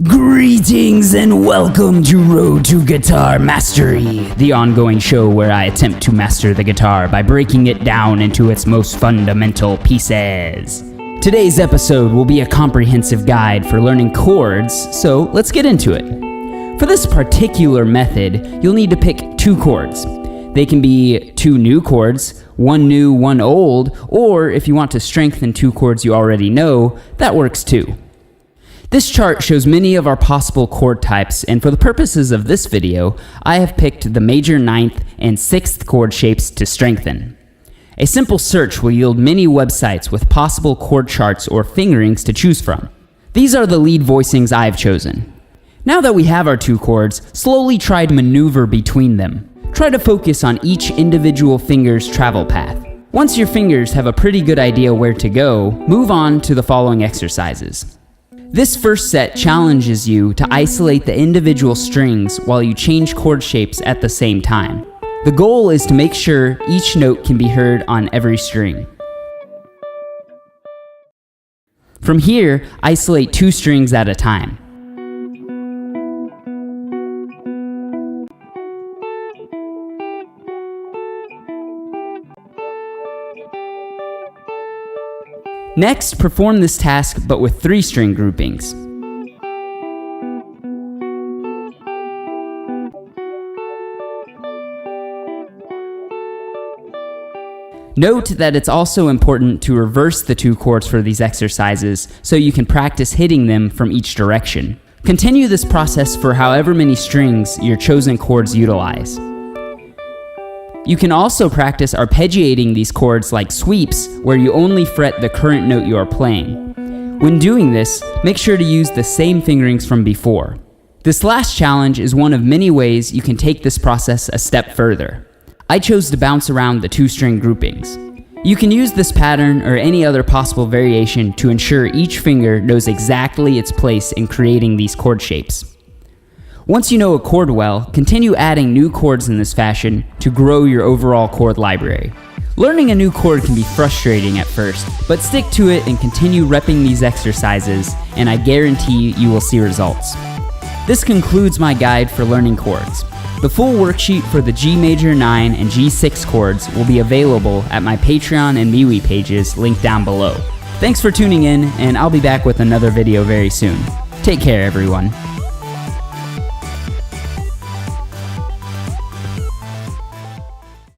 Greetings and welcome to Road to Guitar Mastery, the ongoing show where I attempt to master the guitar by breaking it down into its most fundamental pieces. Today's episode will be a comprehensive guide for learning chords, so let's get into it. For this particular method, you'll need to pick two chords. They can be two new chords, one new, one old, or if you want to strengthen two chords you already know, that works too. This chart shows many of our possible chord types, and for the purposes of this video, I have picked the major 9th and 6th chord shapes to strengthen. A simple search will yield many websites with possible chord charts or fingerings to choose from. These are the lead voicings I've chosen. Now that we have our two chords, slowly try to maneuver between them. Try to focus on each individual finger's travel path. Once your fingers have a pretty good idea where to go, move on to the following exercises. This first set challenges you to isolate the individual strings while you change chord shapes at the same time. The goal is to make sure each note can be heard on every string. From here, isolate two strings at a time. Next, perform this task but with 3-string groupings. Note that it's also important to reverse the two chords for these exercises so you can practice hitting them from each direction. Continue this process for however many strings your chosen chords utilize. You can also practice arpeggiating these chords like sweeps, where you only fret the current note you are playing. When doing this, make sure to use the same fingerings from before. This last challenge is one of many ways you can take this process a step further. I chose to bounce around the 2-string groupings. You can use this pattern or any other possible variation to ensure each finger knows exactly its place in creating these chord shapes. Once you know a chord well, continue adding new chords in this fashion to grow your overall chord library. Learning a new chord can be frustrating at first, but stick to it and continue repping these exercises, and I guarantee you will see results. This concludes my guide for learning chords. The full worksheet for the G major 9 and G6 chords will be available at my Patreon and MeWe pages linked down below. Thanks for tuning in, and I'll be back with another video very soon. Take care, everyone.